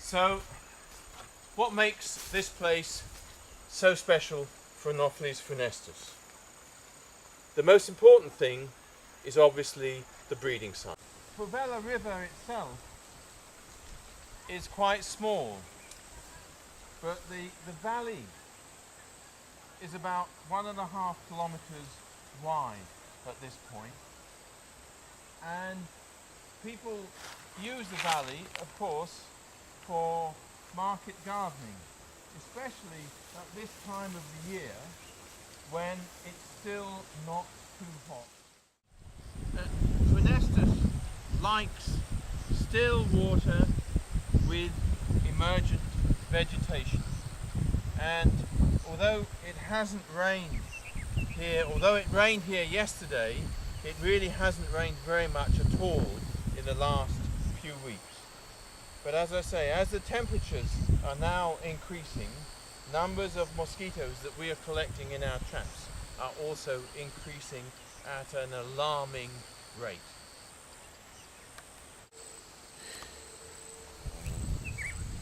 So, what makes this place so special for Anopheles funestus? The most important thing is obviously the breeding site. Furvela River itself is quite small, but the valley is about 1.5 kilometers wide at this point, and people use the valley, of course, for market gardening, especially at this time of the year when it's still not too hot. Funestus likes still water with emergent vegetation, and although it hasn't rained here, although it rained here yesterday, it really hasn't rained very much at all in the last few weeks. But as I say, as the temperatures are now increasing, numbers of mosquitoes that we are collecting in our traps are also increasing at an alarming rate.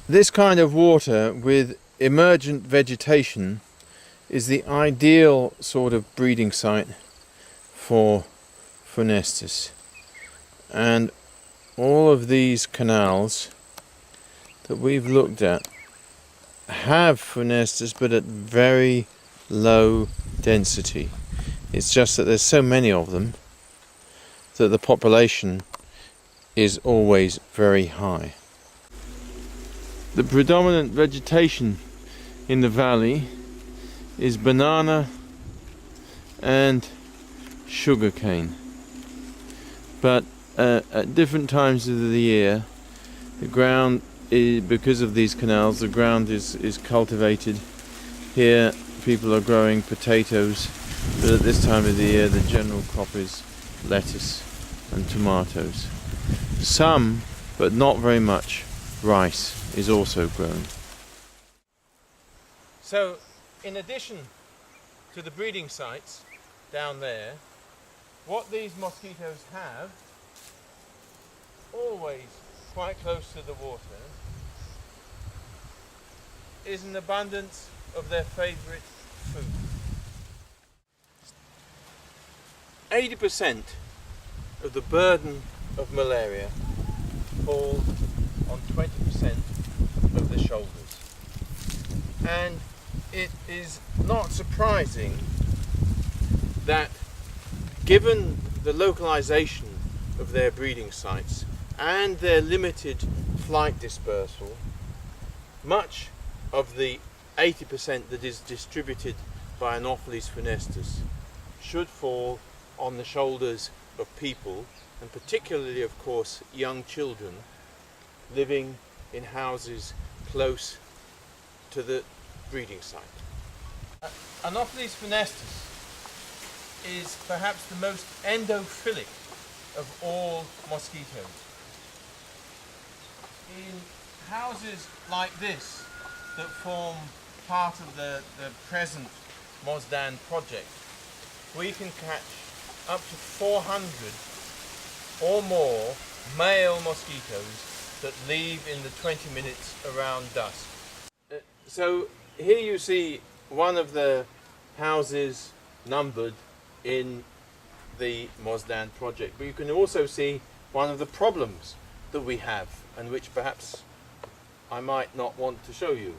This kind of water with emergent vegetation is the ideal sort of breeding site for funestus, and all of these canals that we've looked at have funestus, but at very low density. It's just that there's so many of them that the population is always very high. The predominant vegetation in the valley is banana and sugarcane, but at different times of the year, the ground because of these canals, the ground is cultivated. Here people are growing potatoes, but at this time of the year the general crop is lettuce and tomatoes. Some, but not very much, rice is also grown. So, in addition to the breeding sites down there, what these mosquitoes have, always quite close to the water, is an abundance of their favourite food. 80% of the burden of malaria falls on 20% of the shoulders. And it is not surprising that, given the localization of their breeding sites and their limited flight dispersal, much of the 80% that is distributed by Anopheles funestus should fall on the shoulders of people, and particularly, of course, young children living in houses close to the breeding site. Anopheles funestus is perhaps the most endophilic of all mosquitoes. In houses like this that form part of the present MOZDAN project, we can catch up to 400 or more male mosquitoes that leave in the 20 minutes around dusk. So here you see one of the houses numbered in the MOZDAN project, but you can also see one of the problems that we have, and which perhaps I might not want to show you.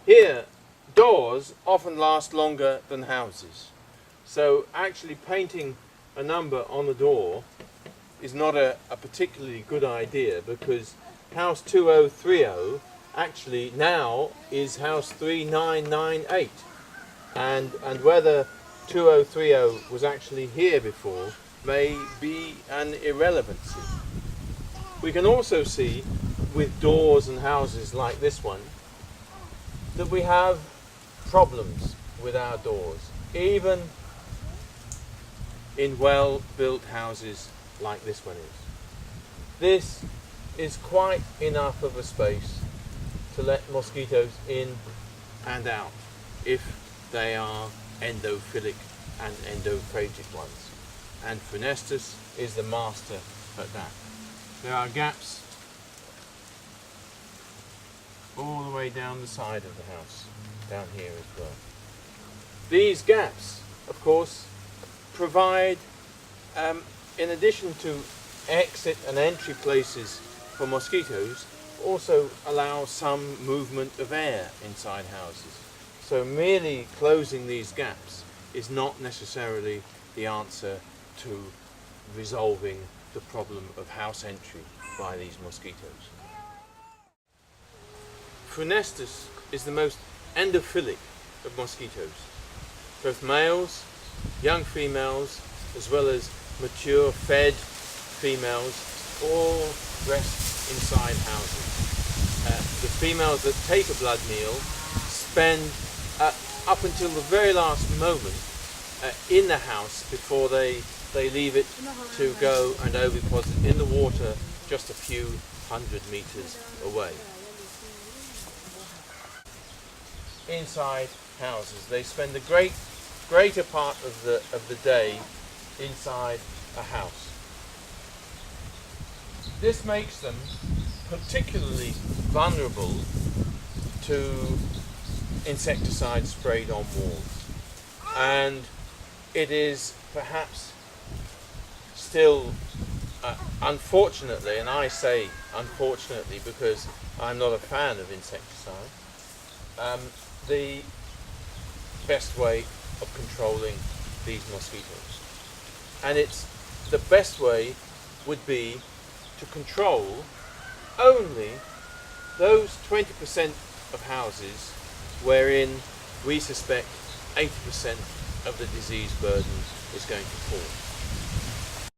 Here, doors often last longer than houses, so actually painting a number on the door is not a particularly good idea, because house 2030 actually now is house 3998, and whether 2030 was actually here before may be an irrelevancy. We can also see with doors and houses like this one that we have problems with our doors, even in well-built houses like this one is. This is quite enough of a space to let mosquitoes in and out if they are endophilic and endophagic ones, and funestus is the master at that. There are gaps all the way down the side of the house, down here as well. These gaps, of course, provide, in addition to exit and entry places for mosquitoes, also allow some movement of air inside houses. So merely closing these gaps is not necessarily the answer to resolving the problem of house entry by these mosquitoes. Funestus is the most endophilic of mosquitoes. Both males, young females, as well as mature fed females all rest inside houses. The females that take a blood meal spend up until the very last moment in the house before they leave it to go and oviposit in the water just a few 100 meters away. Inside houses, they spend the greater part of the day inside a house. This makes them particularly vulnerable to insecticide sprayed on walls, and it is perhaps still unfortunately, and I say unfortunately because I'm not a fan of insecticide, the best way of controlling these mosquitoes. And the best way would be to control only those 20% of houses wherein we suspect 80% of the disease burden is going to fall.